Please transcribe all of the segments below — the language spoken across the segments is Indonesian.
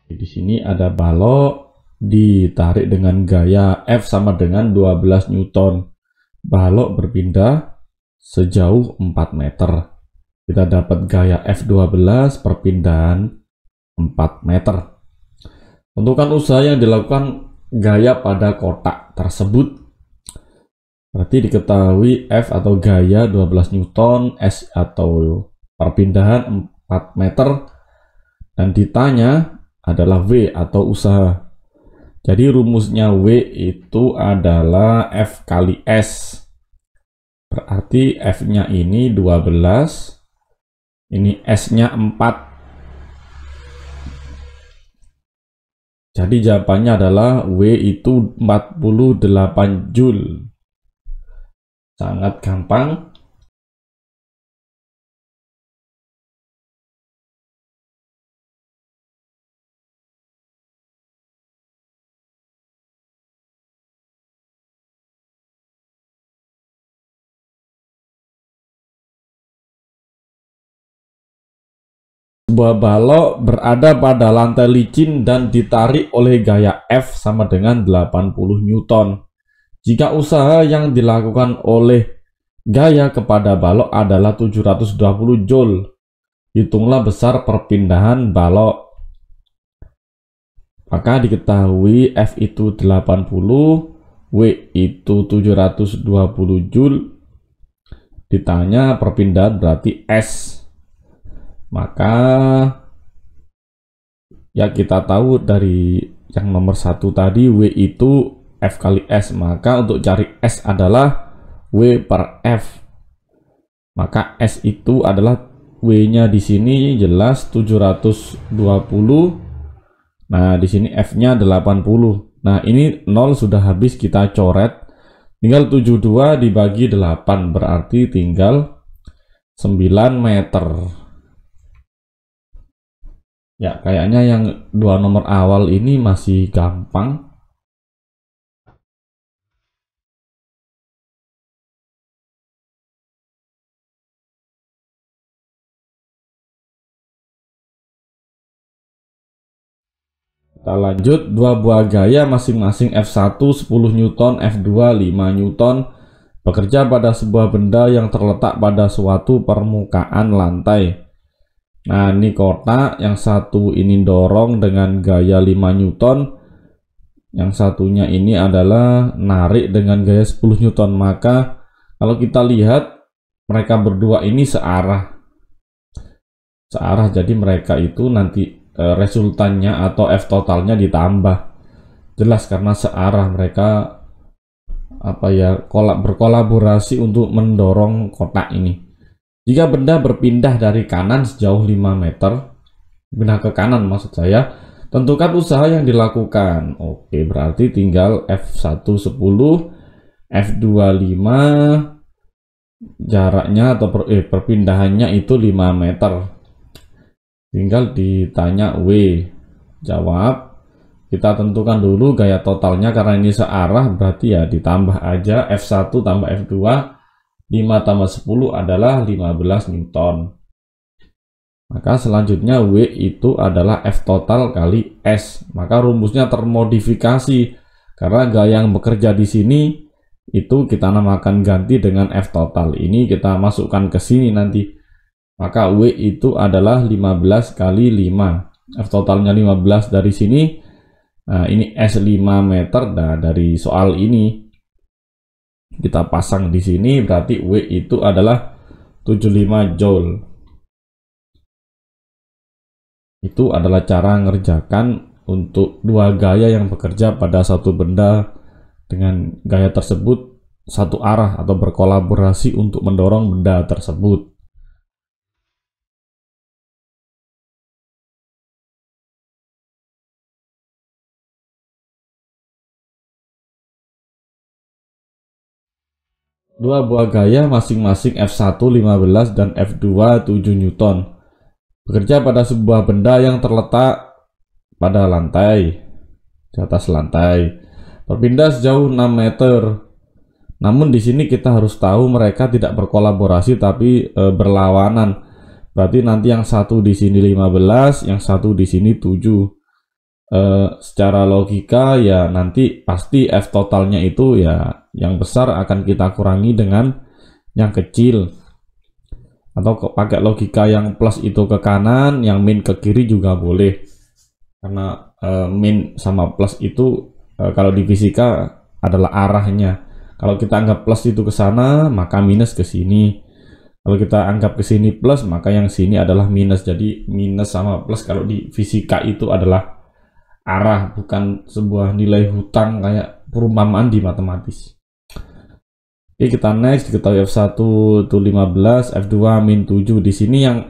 Di sini ada balok ditarik dengan gaya F sama dengan 12 Newton. Balok berpindah sejauh 4 meter. Kita dapat gaya F12 perpindahan 4 meter. Tentukan usaha yang dilakukan gaya pada kotak tersebut. Berarti diketahui F atau gaya 12 Newton, S atau perpindahan 4 meter, dan ditanya adalah W atau usaha. Jadi rumusnya W itu adalah F kali S. Berarti F-nya ini 12, ini S-nya 4. Jadi jawabannya adalah W itu 48 Joule. Sangat gampang. Sebuah balok berada pada lantai licin dan ditarik oleh gaya F sama dengan 80 Newton. Jika usaha yang dilakukan oleh gaya kepada balok adalah 720 Joule, hitunglah besar perpindahan balok. Maka diketahui F itu 80, W itu 720 Joule. Ditanya perpindahan berarti S. Maka ya kita tahu dari yang nomor 1 tadi W itu F kali S. Maka untuk cari S adalah W per F. Maka S itu adalah W-nya di sini jelas 720. Nah, di sini F-nya 80. Nah, ini 0 sudah habis kita coret. Tinggal 72 dibagi 8 berarti tinggal 9 meter. Ya, kayaknya yang dua nomor awal ini masih gampang. Kita lanjut, dua buah gaya masing-masing F1 10 Newton, F2 5 Newton bekerja pada sebuah benda yang terletak pada suatu permukaan lantai. Nah, ini kotak, yang satu ini dorong dengan gaya 5 Newton, yang satunya ini adalah narik dengan gaya 10 Newton. Maka kalau kita lihat mereka berdua ini searah, jadi mereka itu nanti resultannya atau F totalnya ditambah. Jelas karena searah, mereka berkolaborasi untuk mendorong kotak ini. Jika benda berpindah dari kanan sejauh 5 meter, pindah ke kanan maksud saya, tentukan usaha yang dilakukan. Oke, berarti tinggal F1 10, F2 5, jaraknya atau perpindahannya itu 5 meter. Tinggal ditanya W. Jawab. Kita tentukan dulu gaya totalnya karena ini searah, berarti ya ditambah aja F1 tambah F2. 5 tambah 10 adalah 15 Newton. Maka selanjutnya W itu adalah F total kali S. Maka rumusnya termodifikasi karena gaya yang bekerja di sini itu kita namakan ganti dengan F total. Ini kita masukkan ke sini nanti. Maka W itu adalah 15 kali 5. F totalnya 15 dari sini. Nah, ini S 5 meter. Nah, dari soal ini kita pasang di sini, berarti W itu adalah 75 Joule. Itu adalah cara ngerjakan untuk dua gaya yang bekerja pada satu benda dengan gaya tersebut satu arah atau berkolaborasi untuk mendorong benda tersebut. Dua buah gaya masing-masing F1 15 dan F2 7 Newton bekerja pada sebuah benda yang terletak pada lantai, di atas lantai, berpindah sejauh 6 meter. Namun di sini kita harus tahu mereka tidak berkolaborasi tapi berlawanan. Berarti nanti yang satu di sini 15, yang satu di sini 7. secara logika ya nanti pasti F totalnya itu ya yang besar akan kita kurangi dengan yang kecil, atau pakai logika yang plus itu ke kanan, yang min ke kiri juga boleh, karena min sama plus itu kalau di fisika adalah arahnya. Kalau kita anggap plus itu ke sana, maka minus ke sini. Kalau kita anggap ke sini plus, maka yang sini adalah minus. Jadi minus sama plus kalau di fisika itu adalah arah, bukan sebuah nilai hutang kayak perumpamaan di matematis. Oke, kita next, diketahui F1 itu 15, F2 min 7. Di sini yang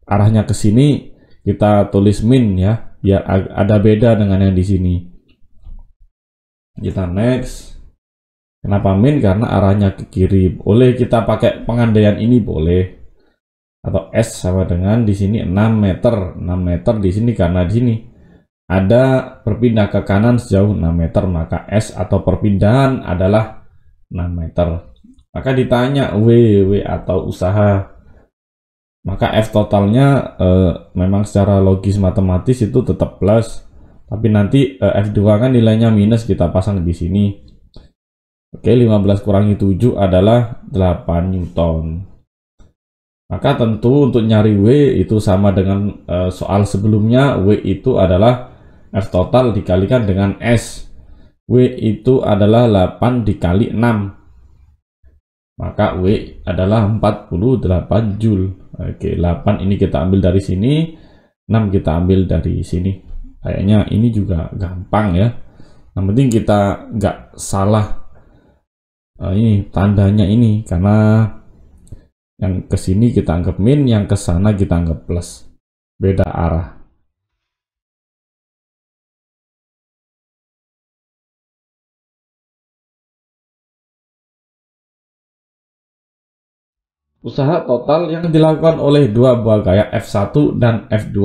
arahnya ke sini kita tulis min ya, biar ada beda dengan yang di sini. Kita next. Kenapa min? Karena arahnya ke kiri. Boleh kita pakai pengandaian ini, boleh. Atau S sama dengan di sini 6 meter. 6 meter di sini karena di sini ada berpindah ke kanan sejauh 6 meter, maka S atau perpindahan adalah 6 meter. Maka ditanya W atau usaha, maka F totalnya memang secara logis matematis itu tetap plus, tapi nanti F2 kan nilainya minus, kita pasang di sini. Oke, 15 kurangi 7 adalah 8 Newton. Maka tentu untuk nyari W itu sama dengan soal sebelumnya. W itu adalah F total dikalikan dengan S. W itu adalah 8 dikali 6. Maka W adalah 48 Joule. Oke, 8 ini kita ambil dari sini, 6 kita ambil dari sini. Kayaknya ini juga gampang ya. Yang penting kita nggak salah ini tandanya ini, karena yang ke sini kita anggap min, yang ke sana kita anggap plus. Beda arah. Usaha total yang dilakukan oleh dua buah gaya F1 dan F2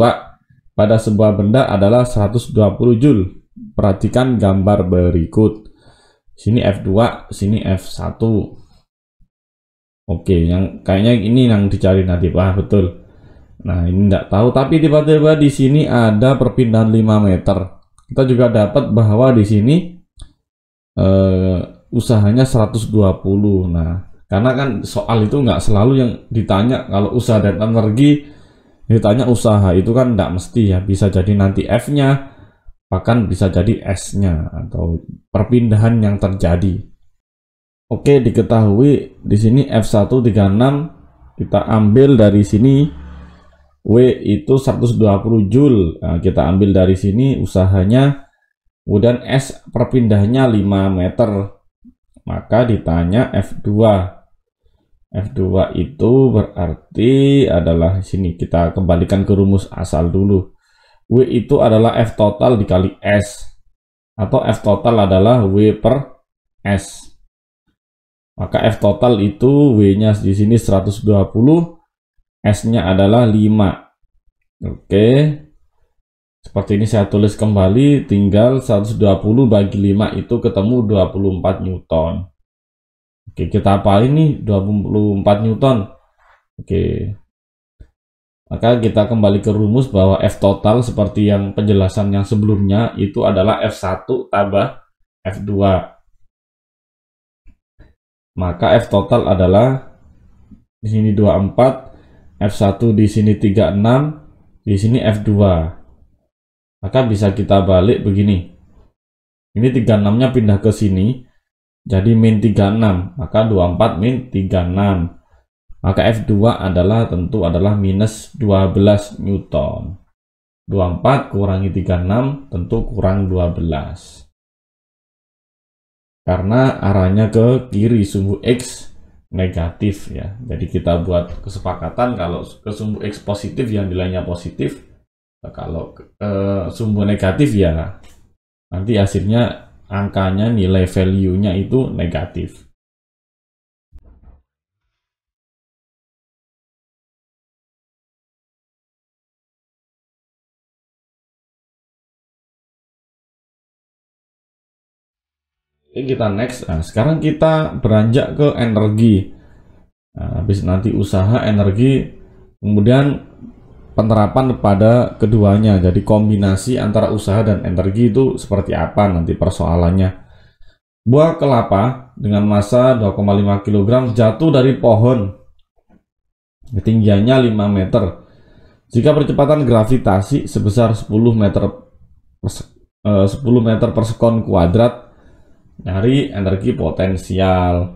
pada sebuah benda adalah 120 Joule. Perhatikan gambar berikut. Sini F2, sini F1. Oke, yang kayaknya ini yang dicari nanti. Wah, betul. Nah, ini enggak tahu, tapi tiba-tiba di sini ada perpindahan 5 meter. Kita juga dapat bahwa di sini usahanya 120. Nah, karena kan soal itu nggak selalu yang ditanya, kalau usaha dan energi ditanya usaha itu kan nggak mesti ya, bisa jadi nanti F-nya, bahkan bisa jadi S-nya atau perpindahan yang terjadi. Oke, diketahui di sini F136 kita ambil dari sini W itu 120 Joule. Nah, kita ambil dari sini usahanya, kemudian S perpindahannya 5 meter. Maka ditanya F2. F2 itu berarti adalah sini, kita kembalikan ke rumus asal dulu. W itu adalah F total dikali S, atau F total adalah W per S. Maka F total itu W-nya di sini 120, S-nya adalah 5. Oke. Seperti ini saya tulis kembali, tinggal 120 bagi 5 itu ketemu 24 Newton. Oke, kita apa ini 24 Newton. Oke. Maka kita kembali ke rumus bahwa F total seperti yang penjelasan yang sebelumnya itu adalah F1 tambah F2. Maka F total adalah di sini 24, F1 di sini 36, di sini F2. Maka bisa kita balik begini. Ini 36-nya pindah ke sini, jadi min 36, maka 24 min 36. Maka F2 adalah tentu adalah minus 12 Newton. 24 kurangi 36 tentu kurang 12. Karena arahnya ke kiri, sumbu X negatif ya. Jadi kita buat kesepakatan kalau ke sumbu X positif yang nilainya positif. Kalau sumbu negatif ya nanti hasilnya angkanya, nilai value-nya itu negatif. Oke, kita next. Nah, sekarang kita beranjak ke energi. Nah, habis nanti usaha, energi, kemudian penerapan pada keduanya. Jadi kombinasi antara usaha dan energi itu seperti apa nanti persoalannya. Buah kelapa dengan massa 2,5 kg jatuh dari pohon. Ketinggiannya 5 meter. Jika percepatan gravitasi sebesar 10 meter per sekon kuadrat, dari energi potensial.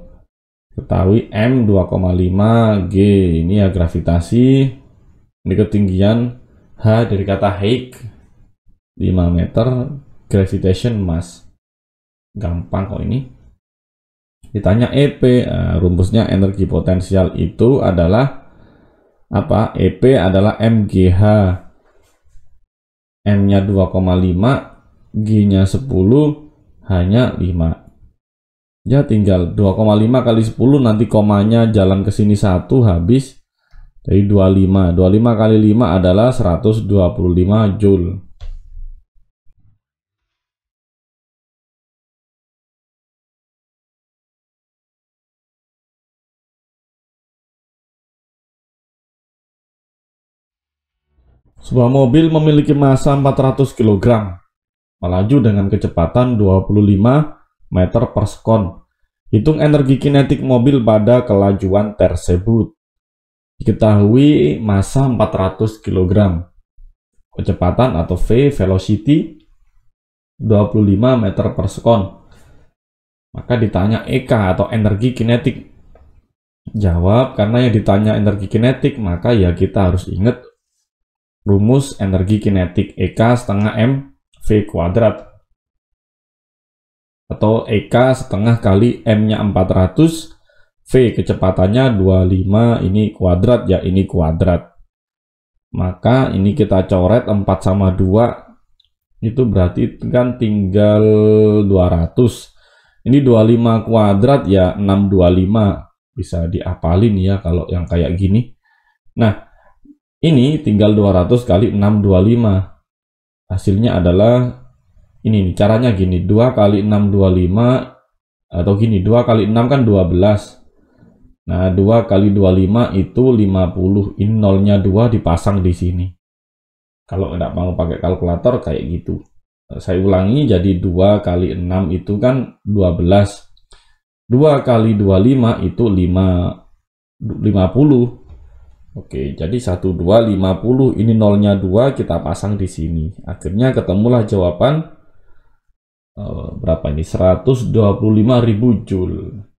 Ketahui M 2,5 G, ini ya gravitasi. Ini ketinggian, H dari kata height 5 meter, gravitation mass. Gampang kok ini. Ditanya EP, rumusnya energi potensial itu adalah apa? EP adalah MGH. M-nya 2,5, G-nya 10, H-nya 5. Ya tinggal 2,5 kali 10, nanti komanya jalan ke sini 1, habis. Jadi 25 kali 5 adalah 125 Joule. Sebuah mobil memiliki massa 400 kg, melaju dengan kecepatan 25 meter per sekon. Hitung energi kinetik mobil pada kelajuan tersebut. Diketahui massa 400 kg, kecepatan atau V, velocity 25 meter per sekon. Maka ditanya EK atau energi kinetik. Jawab, karena yang ditanya energi kinetik, maka ya kita harus ingat rumus energi kinetik, EK setengah M V kuadrat. Atau EK setengah kali M-nya 400, V kecepatannya 25, ini kuadrat ya, ini kuadrat. Maka ini kita coret 4 sama 2, itu berarti kan tinggal 200. Ini 25 kuadrat ya 625, bisa diapalin ya kalau yang kayak gini. Nah, ini tinggal 200 kali 625. Hasilnya adalah ini nih, caranya gini, 2 kali 625, atau gini, 2 kali 6 kan 12. Nah, 2 kali 25 itu 50. Ini nolnya 2 dipasang di sini. Kalau nggak mau pakai kalkulator kayak gitu. Saya ulangi, jadi 2 kali 6 itu kan 12. 2 kali 25 itu 50. Oke, jadi 1, 2, 50. Ini nolnya 2, kita pasang di sini. Akhirnya ketemulah jawaban berapa ini? 125.000 Joule.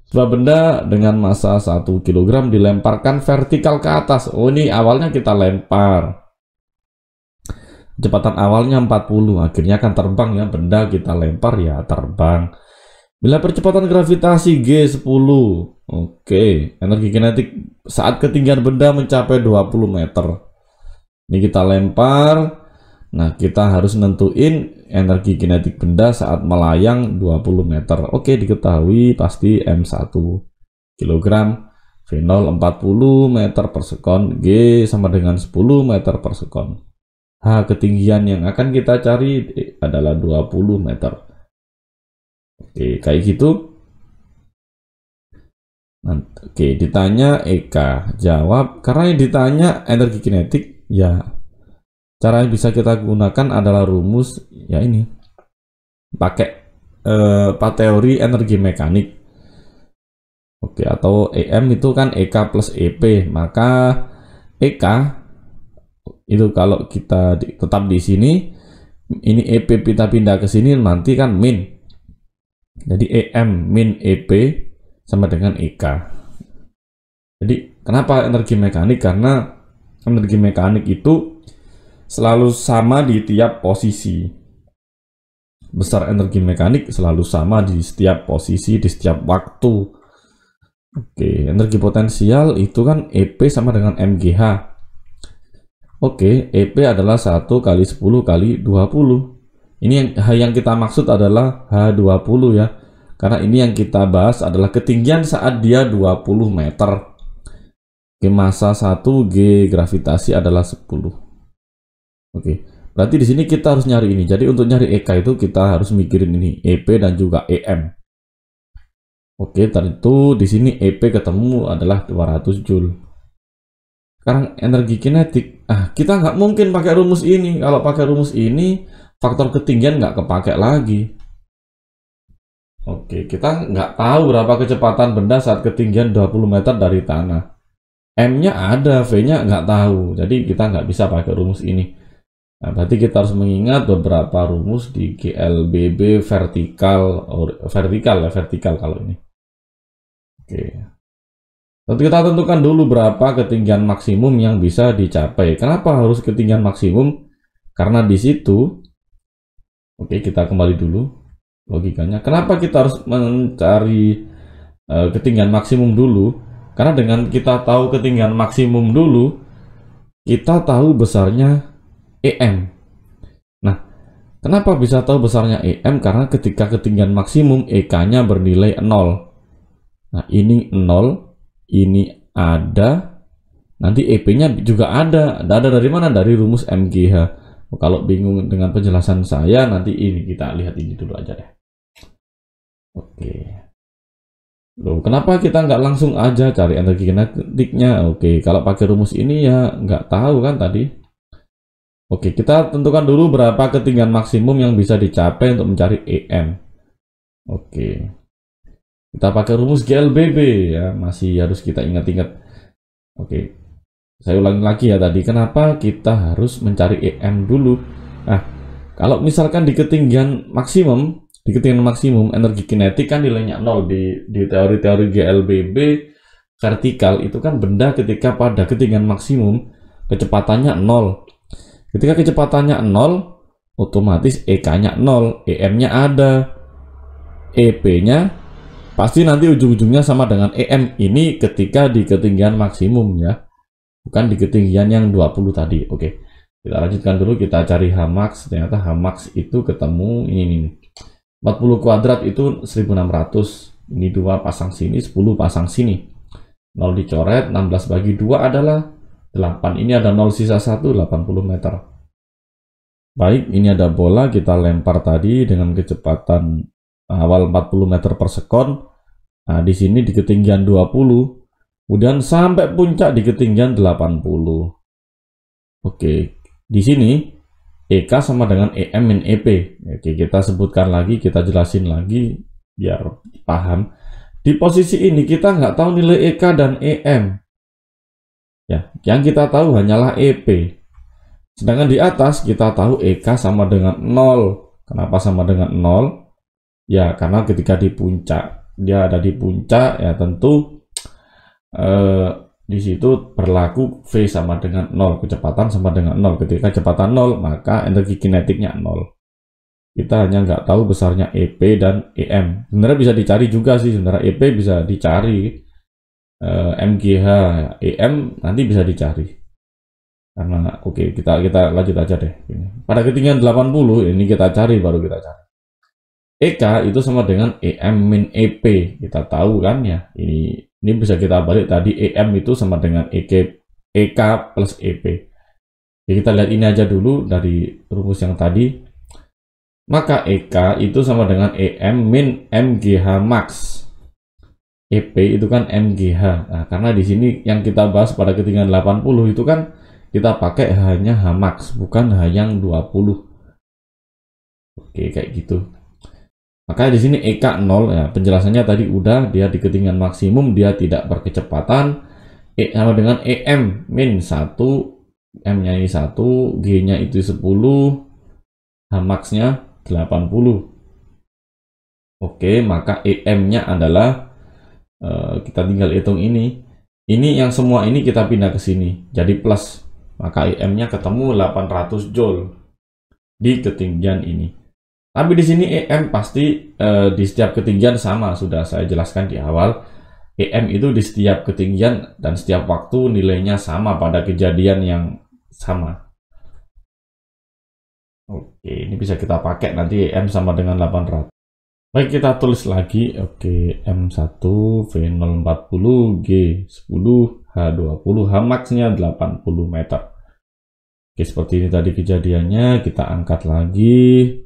Sebuah benda dengan massa 1 kg dilemparkan vertikal ke atas. Oh, ini awalnya kita lempar. Kecepatan awalnya 40, akhirnya kan terbang ya, benda kita lempar ya terbang. Bila percepatan gravitasi G10, oke, energi kinetik saat ketinggian benda mencapai 20 meter. Ini kita lempar, nah kita harus nentuin energi kinetik benda saat melayang 20 meter. Oke, diketahui pasti M1 kg, V0 40 meter per sekon, G sama dengan 10 meter per sekon. H, ketinggian yang akan kita cari adalah 20 meter. Oke, kayak gitu. Oke, ditanya EK, jawab. Karena yang ditanya energi kinetik, ya cara yang bisa kita gunakan adalah rumus ya ini, pakai teori energi mekanik. Oke, atau EM itu kan EK plus EP, maka EK itu kalau kita tetap di sini, ini EP kita pindah ke sini, nanti kan min. Jadi EM min EP sama dengan EK. Jadi kenapa energi mekanik? Karena energi mekanik itu selalu sama di tiap posisi. Besar energi mekanik selalu sama di setiap posisi, di setiap waktu. Oke, energi potensial itu kan EP sama dengan MGH. Oke, EP adalah 1 kali 10 kali 20. Ini yang kita maksud adalah H20 ya. Karena ini yang kita bahas adalah ketinggian saat dia 20 meter. Oke, massa 1, G gravitasi adalah 10. Oke, Berarti di sini kita harus nyari ini. Jadi untuk nyari EK itu kita harus mikirin ini, EP dan juga EM. Oke, tadi itu di sini EP ketemu adalah 200 Joule. Sekarang energi kinetik, kita nggak mungkin pakai rumus ini. Kalau pakai rumus ini, faktor ketinggian nggak kepake lagi. Oke, kita nggak tahu berapa kecepatan benda saat ketinggian 20 meter dari tanah. M-nya ada, V-nya nggak tahu. Jadi kita nggak bisa pakai rumus ini. Nah, berarti kita harus mengingat beberapa rumus di GLBB vertikal kalau ini. Oke. Tentu kita tentukan dulu berapa ketinggian maksimum yang bisa dicapai. Kenapa harus ketinggian maksimum? Karena di situ, oke, kita kembali dulu logikanya. Kenapa kita harus mencari ketinggian maksimum dulu? Karena dengan kita tahu ketinggian maksimum dulu, kita tahu besarnya EM. Nah, kenapa bisa tahu besarnya EM? Karena ketika ketinggian maksimum EK-nya bernilai 0. Nah, ini 0, ini ada, nanti EP-nya juga ada. Ada dari mana? Dari rumus MGH. Kalau bingung dengan penjelasan saya, nanti ini kita lihat ini dulu aja deh. Oke. Loh, kenapa kita nggak langsung aja cari energi kinetiknya? Oke, kalau pakai rumus ini ya nggak tahu kan tadi. Oke, kita tentukan dulu berapa ketinggian maksimum yang bisa dicapai untuk mencari EM. Oke. Kita pakai rumus GLBB ya, masih harus kita ingat-ingat. Oke, saya ulangi lagi ya tadi, kenapa kita harus mencari EM dulu. Nah, kalau misalkan di ketinggian maksimum energi kinetik kan nilainya 0 di teori-teori GLBB vertikal itu kan benda ketika pada ketinggian maksimum kecepatannya 0. Ketika kecepatannya 0, otomatis EK-nya 0, EM-nya ada, EP-nya pasti nanti ujung-ujungnya sama dengan EM. Ini ketika di ketinggian maksimum ya, bukan di ketinggian yang 20 tadi. Oke, kita lanjutkan dulu, kita cari Hmax. Ternyata Hmax itu ketemu ini 40 kuadrat itu 1600. Ini 2 pasang sini, 10 pasang sini. 0 dicoret, 16 bagi 2 adalah 8. Ini ada 0 sisa 1, 80 meter. Baik, ini ada bola, kita lempar tadi dengan kecepatan awal 40 meter per sekon. Nah, di sini di ketinggian 20, kemudian sampai puncak di ketinggian 80. Oke, di sini EK sama dengan EM min EP. Oke, kita sebutkan lagi, kita jelasin lagi biar paham. Di posisi ini kita nggak tahu nilai EK dan EM. Ya, yang kita tahu hanyalah EP. Sedangkan di atas kita tahu EK sama dengan 0. Kenapa sama dengan 0? Ya, karena ketika di puncak, dia ada di puncak, ya tentu di situ berlaku V sama dengan 0, kecepatan sama dengan 0. Ketika kecepatan 0, maka energi kinetiknya 0. Kita hanya nggak tahu besarnya EP dan EM. Sebenarnya bisa dicari juga sih, sebenarnya EP bisa dicari, MGH, EM nanti bisa dicari. Karena oke, kita lanjut aja deh. Pada ketinggian 80 ini kita cari, baru kita cari. EK itu sama dengan EM min EP. Kita tahu kan ya, ini bisa kita balik tadi, EM itu sama dengan EK plus EP. Jadi kita lihat ini aja dulu dari rumus yang tadi. Maka EK itu sama dengan EM min MGH max. EP itu kan MGH. Nah, karena di sini yang kita bahas pada ketinggian 80 itu kan kita pakai hanya Hmax, bukan hanya 20. Oke, kayak gitu. Maka di sini EK 0 ya, penjelasannya tadi udah, dia di ketinggian maksimum dia tidak berkecepatan. E sama dengan EM min 1, M-nya ini 1, G-nya itu 10, Hmax-nya 80. Oke, maka EM-nya adalah kita tinggal hitung ini. Ini yang semua ini kita pindah ke sini jadi plus. Maka EM-nya ketemu 800 Joule di ketinggian ini. Tapi di sini EM pasti di setiap ketinggian sama, sudah saya jelaskan di awal. EM itu di setiap ketinggian dan setiap waktu nilainya sama pada kejadian yang sama. Oke, ini bisa kita pakai nanti EM sama dengan 800. Baik, kita tulis lagi. Oke, M1 V040 G10 H20, Hmax-nya 80 meter. Oke, seperti ini tadi kejadiannya. Kita angkat lagi.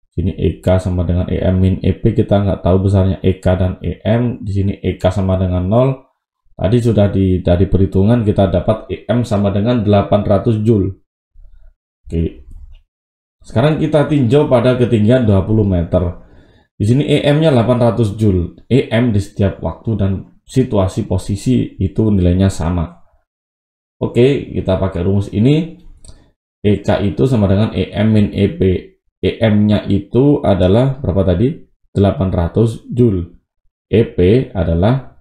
Sini EK sama dengan EM min EP, kita nggak tahu besarnya EK dan EM. Di sini EK sama dengan 0. Tadi sudah dari perhitungan kita dapat EM sama dengan 800 Joule. Oke. Sekarang kita tinjau pada ketinggian 20 meter. Di sini EM-nya 800 Joule. EM di setiap waktu dan situasi posisi itu nilainya sama. Oke, kita pakai rumus ini. EK itu sama dengan EM min EP. EM-nya itu adalah berapa tadi? 800 Joule. EP adalah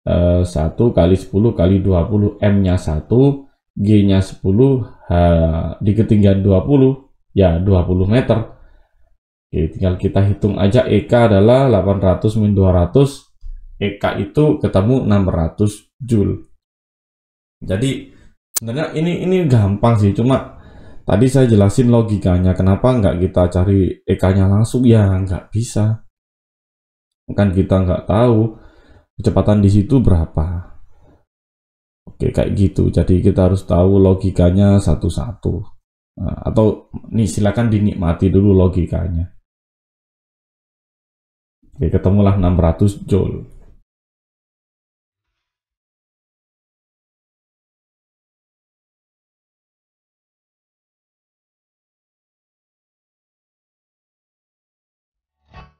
1 kali 10 kali 20. M-nya 1, G-nya 10, di ketinggian 20, ya 20 meter. Oke, tinggal kita hitung aja. EK adalah 800 min 200. EK itu ketemu 600 Joule. Jadi sebenarnya ini gampang sih, cuma tadi saya jelasin logikanya, kenapa nggak kita cari EK-nya langsung, ya nggak bisa. Kan kita nggak tahu kecepatan di situ berapa. Oke, kayak gitu. Jadi kita harus tahu logikanya satu-satu. Nah, atau nih silakan dinikmati dulu logikanya. Oke, ketemulah 600 Joule.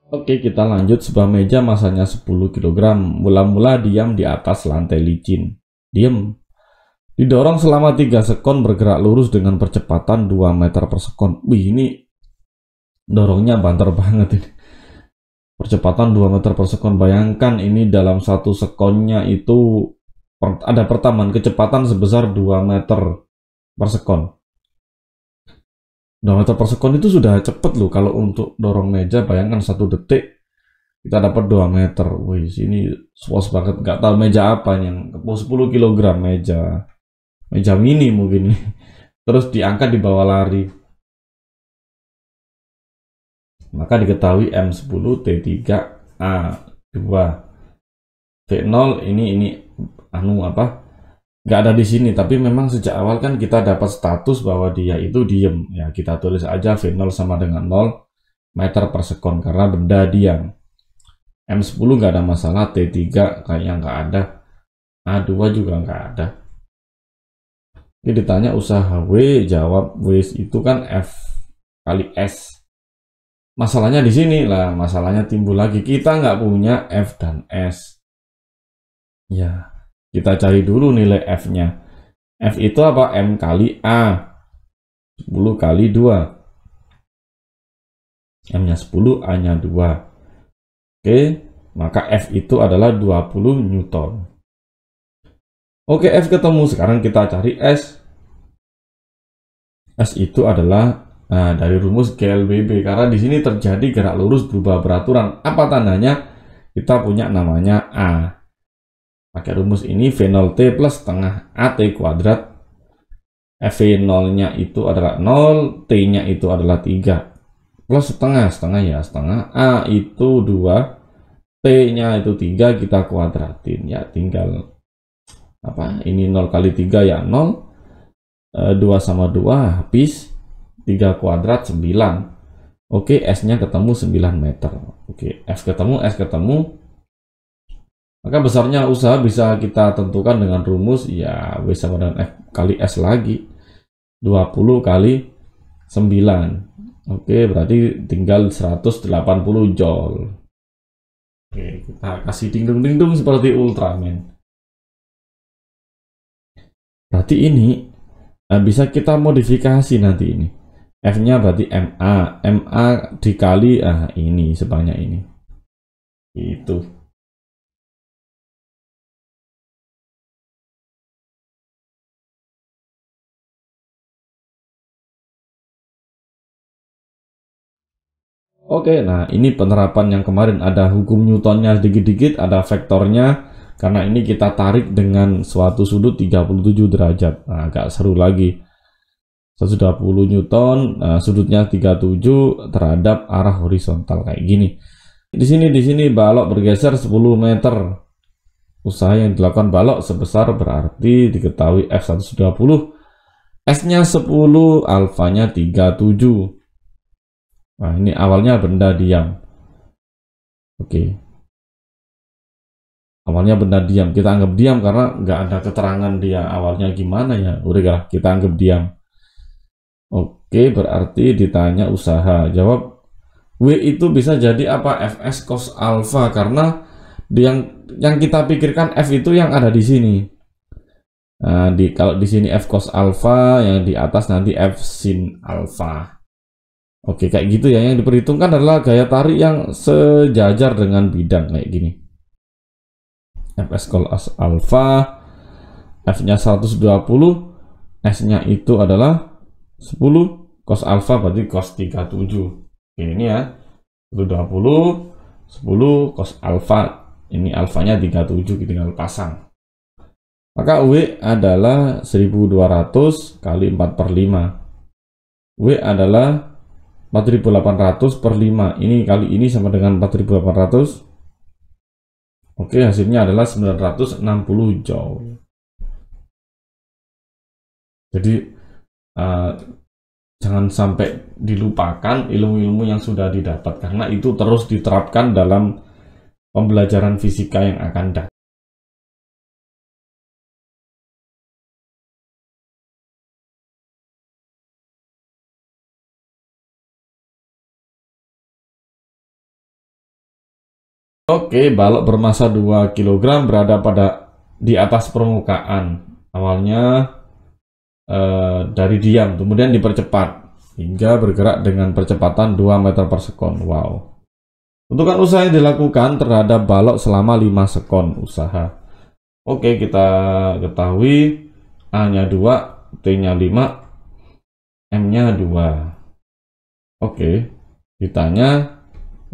Oke, kita lanjut. Sebuah meja masanya 10 kg. Mula-mula diam di atas lantai licin. Diam. Didorong selama 3 sekon, bergerak lurus dengan percepatan 2 meter per sekon. Wih, ini dorongnya banter banget ini. Percepatan 2 meter per sekon. Bayangkan ini dalam 1 sekonnya itu ada pertambahan kecepatan sebesar 2 meter per sekon. 2 meter per sekon itu sudah cepet loh. Kalau untuk dorong meja, bayangkan 1 detik kita dapat 2 meter. Wih, ini suas banget. Nggak tahu meja apa yang 10 kg meja mini mungkin. Terus diangkat di bawah lari. Maka diketahui M10 T3A2 V0 ini nggak ada di sini, tapi memang sejak awal kan kita dapat status bahwa dia itu diem. Ya, kita tulis aja V0 sama dengan 0 meter per sekon karena benda diam. M10 nggak ada masalah, T3 kayaknya nggak ada, A2 juga nggak ada. Ini ditanya usaha W, jawab W itu kan F kali S. Masalahnya di sini lah, masalahnya timbul lagi, kita nggak punya F dan S. Ya, kita cari dulu nilai F-nya. F itu apa? M kali A. 10 kali 2. M-nya 10, A-nya 2. Oke, maka F itu adalah 20 Newton. Oke, F ketemu. Sekarang kita cari S. S itu adalah dari rumus GLBB. Karena di sini terjadi gerak lurus berubah beraturan. Apa tandanya? Kita punya namanya A. Pakai rumus ini V0T plus setengah AT kuadrat. V0-nya itu adalah 0, T-nya itu adalah 3. Plus setengah ya setengah. A itu 2, T-nya itu 3, kita kuadratin. Ya tinggal, ini 0 kali 3 ya 0. 2 sama 2 habis. 3 kuadrat 9. Oke, S-nya ketemu 9 meter. Oke, S ketemu. Maka besarnya usaha bisa kita tentukan dengan rumus ya W sama dengan F kali S lagi. 20 kali 9. Oke, berarti tinggal 180 Joule. Oke, kita kasih ding-dong seperti Ultraman. Berarti ini bisa kita modifikasi nanti ini. F-nya berarti MA dikali ini sebanyak ini. Itu. Oke, nah ini penerapan yang kemarin ada hukum Newtonnya dikit-dikit, ada vektornya, karena ini kita tarik dengan suatu sudut 37 derajat. Nah, agak seru lagi. 120 Newton, sudutnya 37 terhadap arah horizontal kayak gini. Di sini balok bergeser 10 meter. Usaha yang dilakukan balok sebesar berarti diketahui F120 S-nya 10, alfanya 37. Nah, ini awalnya benda diam. Oke. Awalnya benda diam. Kita anggap diam karena nggak ada keterangan dia awalnya gimana ya. Udah, kita anggap diam. Oke, berarti ditanya usaha. Jawab, W itu bisa jadi apa? Fs cos alpha, karena yang kita pikirkan F itu yang ada di sini. Nah, kalau di sini F cos alpha, yang di atas nanti F sin alpha. Oke, kayak gitu ya. Yang diperhitungkan adalah gaya tarik yang sejajar dengan bidang kayak gini. Fs cos alpha, F-nya 120, S-nya itu adalah 10, cos alpha berarti cos 37. Ini ya, 120, 10 cos alpha, ini alfanya 37, kita tinggal pasang. Maka W adalah 1200 kali 4/5. W adalah 4800 per 5. Ini kali ini sama dengan 4800. Oke, hasilnya adalah 960 joule. Jadi jangan sampai dilupakan ilmu-ilmu yang sudah didapat, karena itu terus diterapkan dalam pembelajaran fisika yang akan datang. Oke, balok bermasa 2 kg berada di atas permukaan. Awalnya dari diam, kemudian dipercepat hingga bergerak dengan percepatan 2 meter per sekon. Wow. Tentukan usaha yang dilakukan terhadap balok selama 5 sekon usaha. Oke, kita ketahui A-nya 2, T-nya 5, M-nya 2. Oke, ditanya,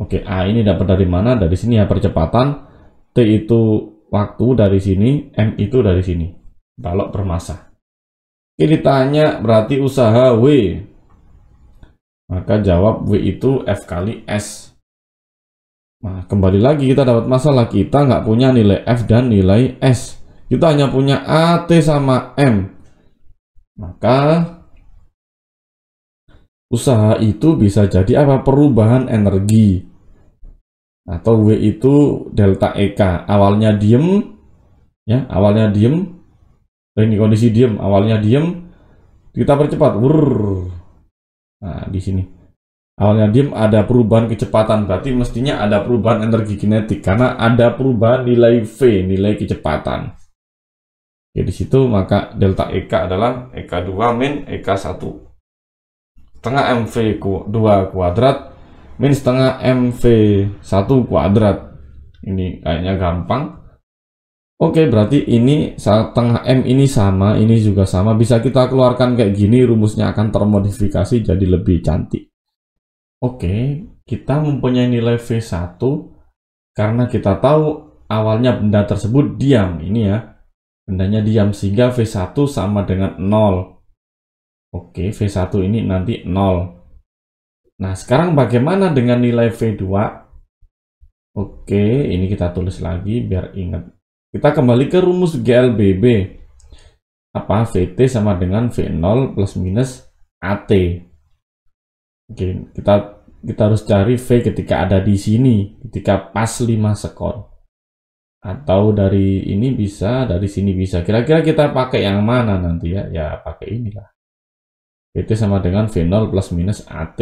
oke, A ini dapat dari mana? Dari sini ya, percepatan. T itu waktu dari sini, M itu dari sini. Balok bermasa. Oke, ditanya berarti usaha W. Maka jawab W itu F kali S. Nah, kembali lagi kita dapat masalah, kita nggak punya nilai F dan nilai S. Kita hanya punya A, T, sama M. Maka usaha itu bisa jadi apa? Perubahan energi. Atau W itu delta EK. Awalnya diem, ya, awalnya diem. Ini kondisi diem, awalnya diem, kita percepat. Nah, di sini awalnya diem, ada perubahan kecepatan, berarti mestinya ada perubahan energi kinetik karena ada perubahan nilai V, nilai kecepatan. Oke, di situ maka delta EK adalah EK2 min EK1 setengah MV2 kuadrat min setengah MV1 kuadrat. Ini kayaknya gampang. Oke, berarti ini setengah M ini sama, ini juga sama. Bisa kita keluarkan kayak gini, rumusnya akan termodifikasi jadi lebih cantik. Oke, kita mempunyai nilai V1 karena kita tahu awalnya benda tersebut diam. Ini ya, bendanya diam, sehingga V1 sama dengan 0. Oke, V1 ini nanti 0. Nah, sekarang bagaimana dengan nilai V2? Oke, ini kita tulis lagi biar ingat. Kita kembali ke rumus GLBB. Apa? VT sama dengan V0 plus minus AT. Oke, kita harus cari V ketika ada di sini, ketika pas 5 sekon. Atau dari ini bisa, dari sini bisa. Kira-kira kita pakai yang mana nanti ya? Ya, pakai inilah. VT sama dengan V0 plus minus AT.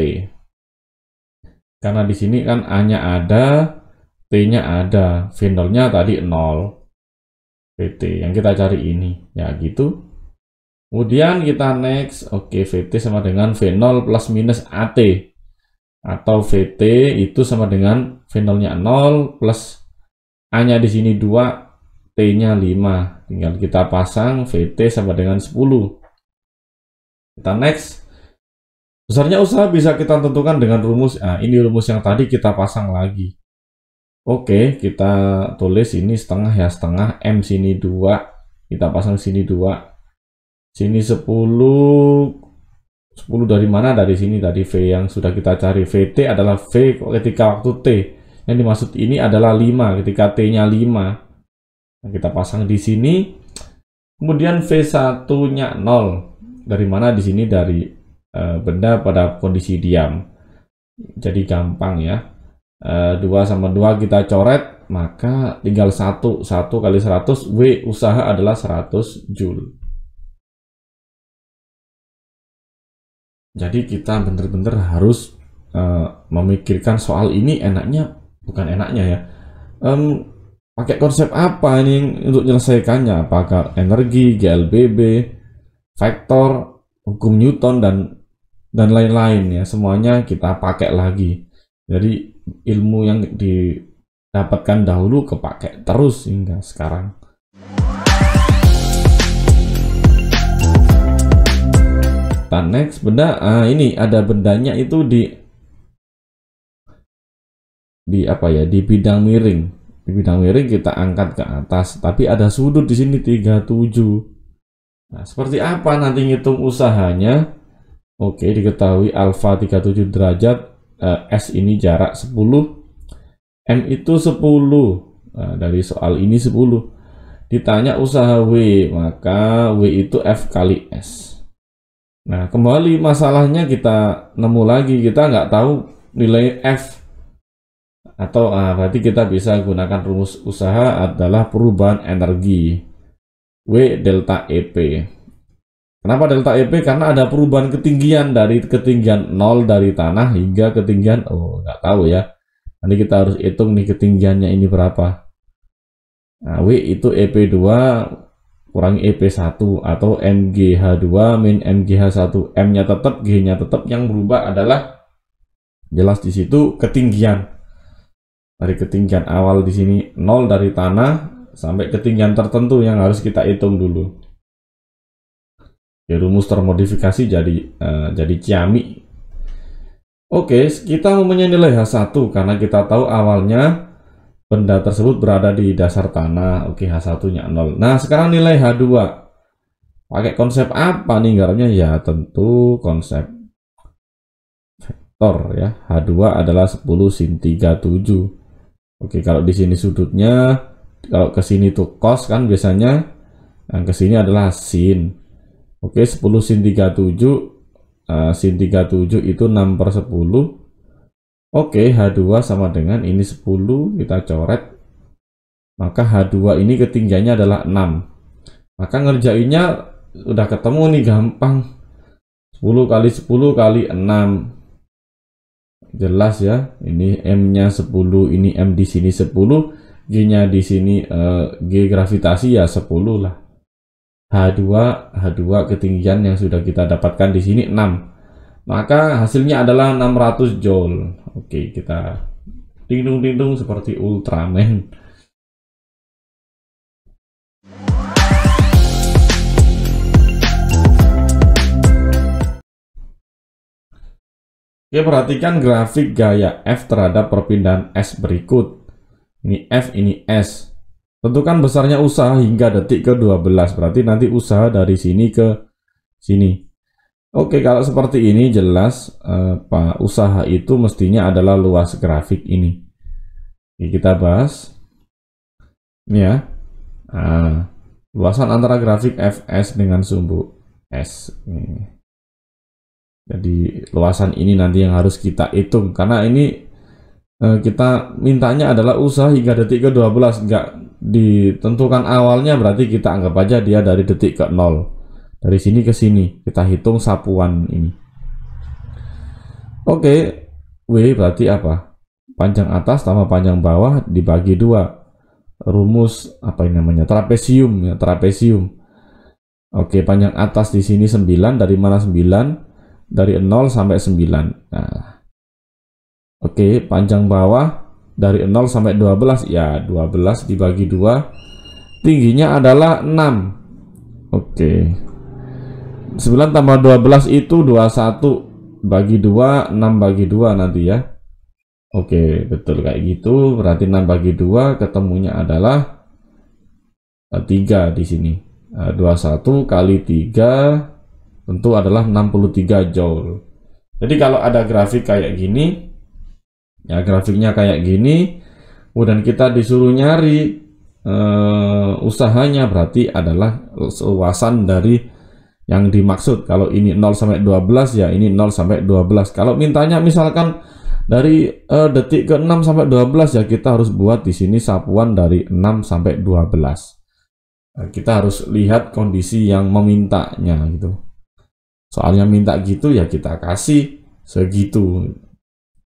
Karena di sini kan A-nya ada, T-nya ada, V0-nya tadi 0. VT yang kita cari ini ya gitu. Kemudian kita next. Oke, VT sama dengan V0 plus minus AT, atau VT itu sama dengan V0 nya 0 plus A nya di sini 2, T nya 5. Tinggal kita pasang VT sama dengan 10. Kita next. Besarnya usaha bisa kita tentukan dengan rumus. Nah, ini rumus yang tadi kita pasang lagi. Oke, kita tulis ini setengah ya, setengah M sini 2, kita pasang sini 2, sini 10 dari mana? Dari sini tadi V yang sudah kita cari. VT adalah V ketika waktu T, yang dimaksud ini adalah 5 ketika T nya 5. Nah, kita pasang di sini. Kemudian V1 nya 0, Dari mana di sini? Dari benda pada kondisi diam. Jadi gampang ya. 2 sama 2 kita coret, maka tinggal 1 kali 100, W usaha adalah 100 Joule. Jadi kita benar-benar harus memikirkan soal ini. Bukan enaknya ya, pakai konsep apa ini untuk menyelesaikannya, apakah energi, GLBB, vektor, hukum Newton, dan lain-lain ya, semuanya kita pakai lagi. Jadi ilmu yang didapatkan dahulu kepake terus hingga sekarang. Kita next benda, ini ada bendanya itu di apa ya, di bidang miring. Di bidang miring kita angkat ke atas, tapi ada sudut di sini 37. Nah, seperti apa nanti ngitung usahanya? Oke, diketahui alfa 37 derajat, S ini jarak 10, M itu 10. Nah, dari soal ini 10. Ditanya usaha W, maka W itu F kali S. Nah, kembali masalahnya kita nemu lagi, kita nggak tahu nilai F. Atau berarti kita bisa gunakan rumus usaha adalah perubahan energi, W delta EP. Kenapa delta EP? Karena ada perubahan ketinggian dari ketinggian 0 dari tanah hingga ketinggian, nggak tahu ya. Nanti kita harus hitung nih ketinggiannya ini berapa. Nah, W itu EP2 kurangi EP1 atau MGH2 min MGH1. M-nya tetap, G-nya tetap, yang berubah adalah jelas di situ ketinggian. Dari ketinggian awal di sini 0 dari tanah sampai ketinggian tertentu yang harus kita hitung dulu. Ya, rumus termodifikasi jadi ciamik. Oke, kita mempunyai nilai H1 karena kita tahu awalnya benda tersebut berada di dasar tanah. Oke, H1-nya 0. Nah, sekarang nilai H2. Pakai konsep apa nih garapnya? Ya, tentu konsep vektor ya. H2 adalah 10 sin 37. Oke, kalau di sini sudutnya, kalau ke sini tuh cos kan biasanya, yang ke sini adalah sin. Oke, 10 sin 37, sin 37 itu 6/10. Oke, H2 sama dengan ini 10, kita coret. Maka H2 ini ketinggiannya adalah 6. Maka ngerjainnya udah ketemu nih, gampang. 10 kali 10 kali 6. Jelas ya, ini M-nya 10, ini M di sini 10, G-nya di sini G gravitasi ya 10 lah. H2 ketinggian yang sudah kita dapatkan di sini 6. Maka hasilnya adalah 600 Joule. Oke, kita ding-dung seperti Ultraman. Oke, perhatikan grafik gaya F terhadap perpindahan S berikut. Ini F, ini S. Tentukan besarnya usaha hingga detik ke-12. Berarti nanti usaha dari sini ke sini. Oke, kalau seperti ini jelas usaha itu mestinya adalah luas grafik ini. Oke, kita bahas. Ini ya. Luasan antara grafik Fs dengan sumbu S. Jadi luasan ini nanti yang harus kita hitung, karena ini kita mintanya adalah usaha hingga detik ke-12, nggak ditentukan awalnya, berarti kita anggap aja dia dari detik ke 0. Dari sini ke sini kita hitung sapuan ini. Oke, W berarti apa? Panjang atas tambah panjang bawah dibagi 2. Rumus apa ini namanya? Trapesium ya, trapesium. Oke, panjang atas di sini 9, dari mana 9? Dari 0 sampai 9. Nah, oke, panjang bawah dari 0 sampai 12 ya, 12 dibagi 2, tingginya adalah 6. Oke, 9 tambah 12 itu 21, bagi 2, 6 bagi 2 nanti ya. Oke, betul kayak gitu. Berarti 6 bagi 2 ketemunya adalah 3 di sini. 21 kali 3 tentu adalah 63 Joule. Jadi kalau ada grafik kayak gini, ya grafiknya kayak gini, kemudian kita disuruh nyari usahanya, berarti adalah luasan dari yang dimaksud. Kalau ini 0 sampai 12 ya ini 0 sampai 12. Kalau mintanya misalkan dari detik ke 6 sampai 12 ya kita harus buat di sini sapuan dari 6 sampai 12. Nah, kita harus lihat kondisi yang memintanya gitu. Soalnya minta gitu ya kita kasih segitu.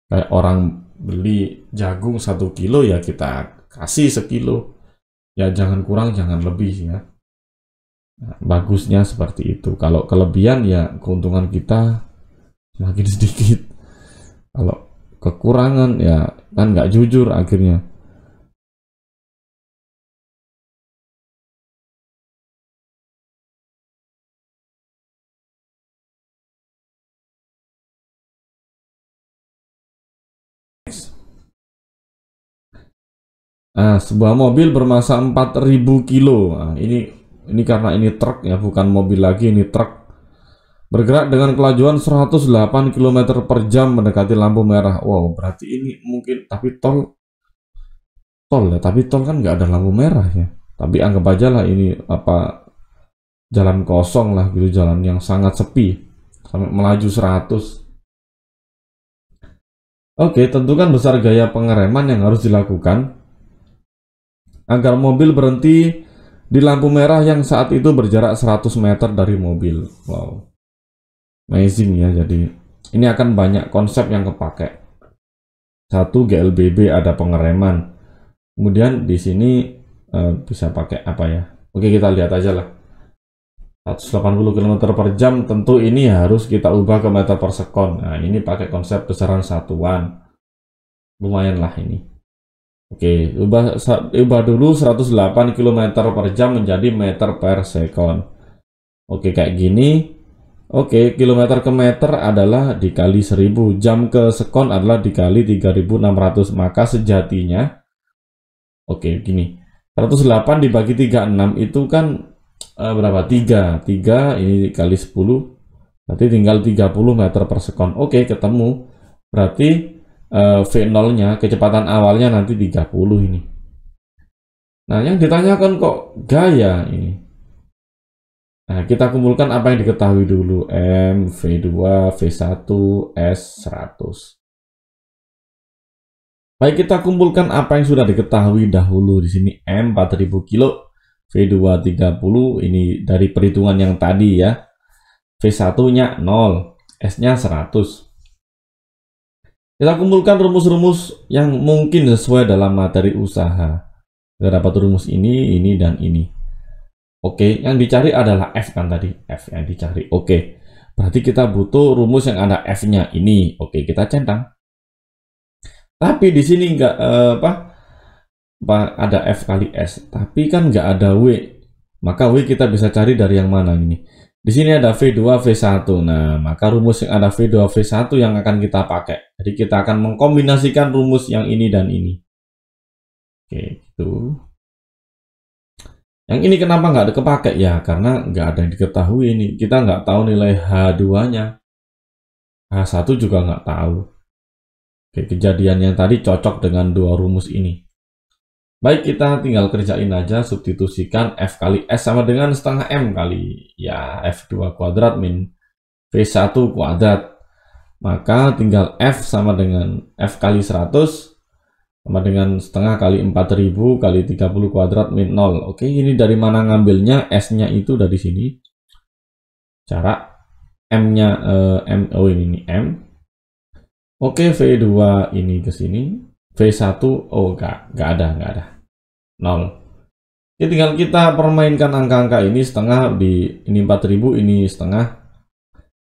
Kayak orang beli jagung 1 kilo ya kita kasih sekilo. Ya jangan kurang jangan lebih ya. Nah, bagusnya seperti itu. Kalau kelebihan ya keuntungan kita makin sedikit. Kalau kekurangan ya kan nggak jujur akhirnya. Nah, sebuah mobil bermassa 4.000 kilo. Nah, ini karena ini truk ya, bukan mobil lagi, ini truk. Bergerak dengan kelajuan 108 km per jam mendekati lampu merah. Wow, berarti ini mungkin, tapi tol ya, tapi tol kan nggak ada lampu merah ya. Tapi anggap aja lah ini apa jalan kosong lah gitu, jalan yang sangat sepi sampai melaju 100. Oke, tentukan besar gaya pengereman yang harus dilakukan agar mobil berhenti di lampu merah yang saat itu berjarak 100 meter dari mobil. Wow, amazing ya. Jadi ini akan banyak konsep yang kepake. Satu, GLBB ada pengereman. Kemudian di sini bisa pakai apa ya? Oke, kita lihat aja lah. 180 km per jam tentu ini harus kita ubah ke meter per sekon. Nah, ini pakai konsep besaran satuan. Lumayan lah ini. Oke, ubah dulu 108 km per jam menjadi meter per sekon. Oke, kayak gini. Oke, kilometer ke meter adalah dikali 1000, jam ke sekon adalah dikali 3600. Maka sejatinya, oke, gini. 108 dibagi 36 itu kan berapa? 3. 3 ini dikali 10, berarti tinggal 30 meter per sekon. Oke, ketemu. Berarti V0-nya, kecepatan awalnya nanti 30 ini. Nah, yang ditanyakan kok gaya ini. Nah, kita kumpulkan apa yang diketahui dulu. M, V2, V1, S100. Baik, kita kumpulkan apa yang sudah diketahui dahulu. Di sini M 4000 kilo, V2 30, ini dari perhitungan yang tadi ya. V1-nya 0, S-nya 100. Kita kumpulkan rumus-rumus yang mungkin sesuai dalam materi usaha. Kita dapat rumus ini, dan ini. Oke, yang dicari adalah F kan tadi. F yang dicari. Oke, berarti kita butuh rumus yang ada F-nya ini. Oke, kita centang. Tapi di sini nggak ada F kali S. Tapi kan nggak ada W. Maka W kita bisa cari dari yang mana ini? Di sini ada V2, V1. Nah, maka rumus yang ada V2, V1 yang akan kita pakai. Jadi kita akan mengkombinasikan rumus yang ini dan ini. Oke, gitu. Yang ini kenapa nggak kepake? Ya, karena nggak ada yang diketahui ini. Kita nggak tahu nilai H2-nya. H1 juga nggak tahu. Oke, kejadian yang tadi cocok dengan dua rumus ini. Baik, kita tinggal kerjain aja, substitusikan F kali S sama dengan setengah M kali ya F2 kuadrat min V1 kuadrat. Maka tinggal F sama dengan F kali 100 sama dengan setengah kali 4000 kali 30 kuadrat min 0. Oke, ini dari mana ngambilnya? S-nya itu dari sini. Cara M-nya oh ini nih M. Oke, V2 ini ke sini. V1 oh enggak ada. 0. Jadi tinggal kita permainkan angka-angka ini setengah ini 4000, ini setengah.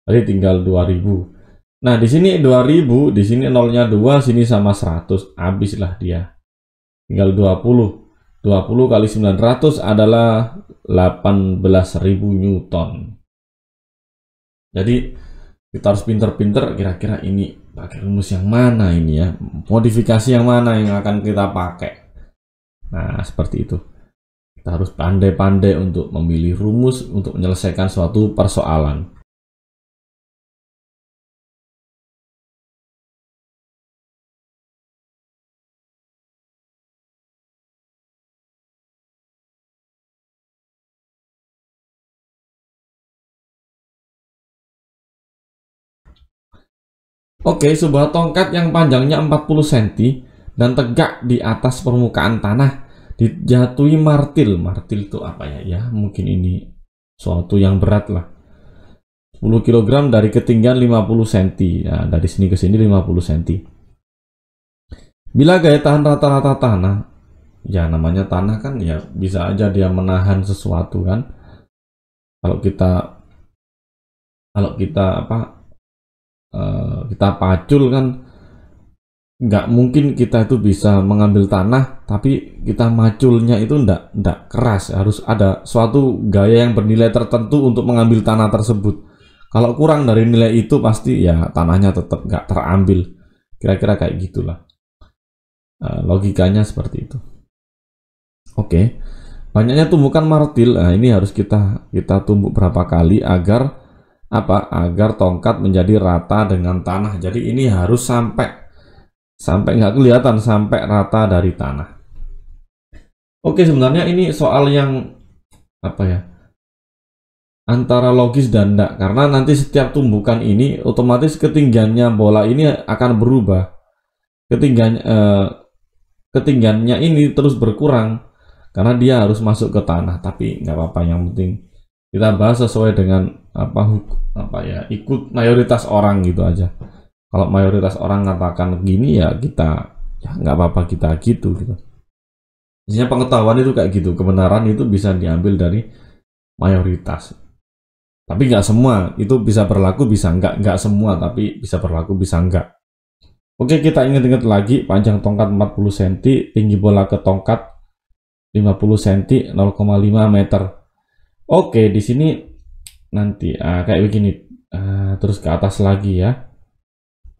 Jadi tinggal 2000. Nah, di sini 2000, di sini nolnya 2, sini sama 100. Habislah dia. Tinggal 20. 20 kali 900 adalah 18.000 Newton. Jadi kita harus pinter-pinter kira-kira ini pakai rumus yang mana ini ya. Modifikasi yang mana yang akan kita pakai. Nah, seperti itu. Kita harus pandai-pandai untuk memilih rumus untuk menyelesaikan suatu persoalan. Oke, sebuah tongkat yang panjangnya 40 cm dan tegak di atas permukaan tanah dijatuhi martil. Martil itu apa ya? Ya, mungkin ini suatu yang berat lah. 10 kg dari ketinggian 50 cm. Ya, dari sini ke sini 50 cm. Bila gaya tahan rata-rata tanah, ya namanya tanah kan ya bisa aja dia menahan sesuatu kan. Kalau kita apa kita pacul kan nggak mungkin kita itu bisa mengambil tanah tapi kita maculnya itu ndak keras, harus ada suatu gaya yang bernilai tertentu untuk mengambil tanah tersebut. Kalau kurang dari nilai itu pasti ya tanahnya tetap nggak terambil, kira-kira kayak gitulah. Logikanya seperti itu. Oke, banyaknya tumbukan martil, nah ini harus kita tumbuk berapa kali agar agar tongkat menjadi rata dengan tanah. Jadi ini harus sampai nggak kelihatan, sampai rata dari tanah. Oke, sebenarnya ini soal yang apa ya, antara logis dan enggak, karena nanti setiap tumbukan ini otomatis ketinggiannya bola ini akan berubah. Ketinggiannya ini terus berkurang karena dia harus masuk ke tanah, tapi nggak apa-apa, yang penting kita bahas sesuai dengan ikut mayoritas orang gitu aja. Kalau mayoritas orang katakan gini ya kita ya nggak apa-apa, kita gitu. Biasanya pengetahuan itu kayak gitu, kebenaran itu bisa diambil dari mayoritas. Tapi nggak semua itu bisa berlaku, bisa nggak semua, tapi bisa berlaku bisa nggak. Oke, kita ingat-ingat lagi, panjang tongkat 40 cm, tinggi bola ke tongkat 50 cm, 0,5 meter. Oke, di sini nanti kayak begini, terus ke atas lagi ya.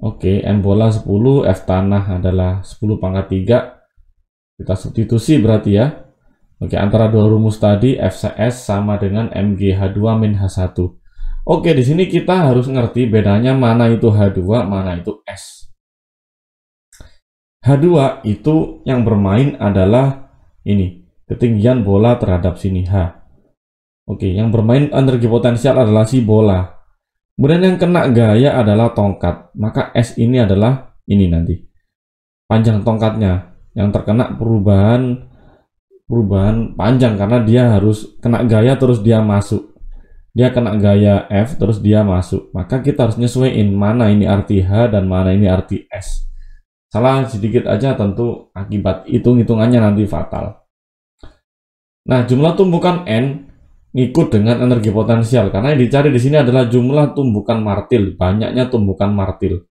Oke, M bola 10, F tanah adalah 10 pangkat 3. Kita substitusi berarti ya. Oke, antara dua rumus tadi FCS sama dengan MGH2 min H1. Oke, di sini kita harus ngerti bedanya mana itu H2, mana itu S. H2 itu yang bermain adalah ini, ketinggian bola terhadap sini H. Oke, yang bermain energi potensial adalah si bola. Kemudian yang kena gaya adalah tongkat, maka S ini adalah ini nanti panjang tongkatnya yang terkena perubahan panjang, karena dia harus kena gaya terus dia masuk, dia kena gaya F terus dia masuk, maka kita harus nyesuaiin mana ini arti H dan mana ini arti S. Salah sedikit aja tentu akibat hitung-hitungannya nanti fatal. Nah, jumlah tumbukan N ngikut dengan energi potensial, karena yang dicari di sini adalah jumlah tumbukan martil, banyaknya tumbukan martil.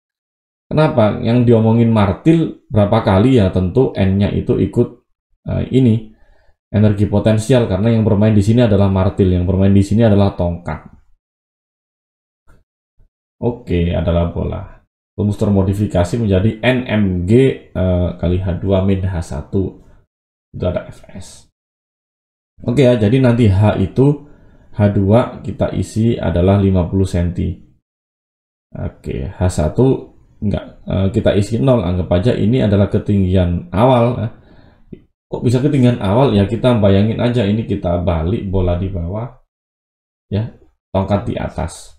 Kenapa? Yang diomongin martil berapa kali ya, tentu N-nya itu ikut ini energi potensial, karena yang bermain di sini adalah martil, yang bermain di sini adalah tongkat. Oke, adalah bola. Rumus termodifikasi menjadi NMG kali H2 min H1, itu ada Fs. Oke ya, jadi nanti H itu H2 kita isi adalah 50 cm. Oke, H1 enggak, kita isi 0, anggap aja ini adalah ketinggian awal. Kok bisa ketinggian awal ya, kita bayangin aja ini kita balik bola di bawah ya, tongkat di atas.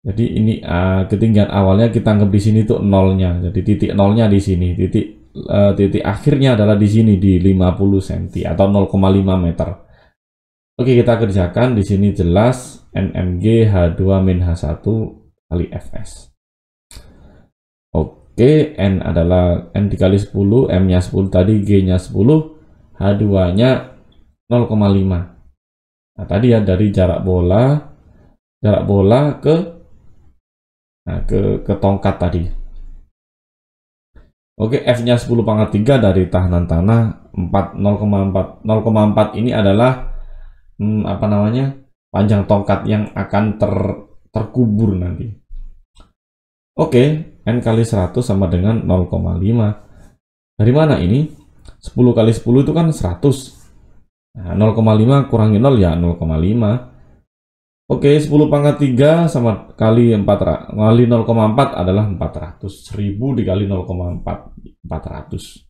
Jadi ini ketinggian awalnya kita anggap di sini tuh nolnya, jadi titik nolnya di sini, titik akhirnya adalah di sini di 50 cm atau 0,5 meter. Oke, kita kerjakan di sini jelas NMG H2 min H1 kali Fs. Oke, N adalah N dikali 10, M-nya 10 tadi, G-nya 10, H2-nya 0,5. Nah, tadi ya dari jarak bola ke tongkat tadi. Oke, F-nya 10 pangkat 3 dari tahanan tanah 0,4 ini adalah panjang tongkat yang akan terkubur nanti. Oke, N kali 100 sama dengan 0,5. Dari mana ini? 10 kali 10 itu kan 100. Nah, 0,5 kurangi 0 ya 0,5. Oke, 10 pangkat 3 sama kali 4 kali 0,4 adalah 400. 1000 dikali 0,4, 400.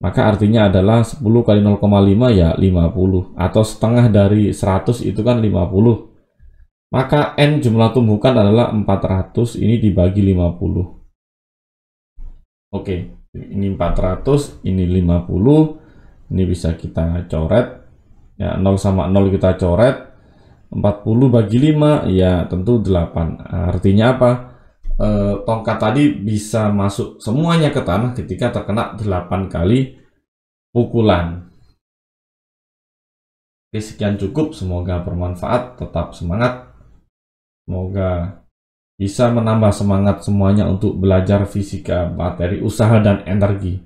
Maka artinya adalah 10 kali 0,5 ya 50. Atau setengah dari 100 itu kan 50. Maka N jumlah tumbukan adalah 400, ini dibagi 50. Oke, ini 400, ini 50. Ini bisa kita coret. Ya, 0 sama 0 kita coret. 40 bagi 5, ya tentu 8. Artinya apa? Tongkat tadi bisa masuk semuanya ke tanah ketika terkena 8 kali pukulan. Oke, sekian cukup. Semoga bermanfaat. Tetap semangat. Semoga bisa menambah semangat semuanya untuk belajar fisika, materi, usaha, dan energi.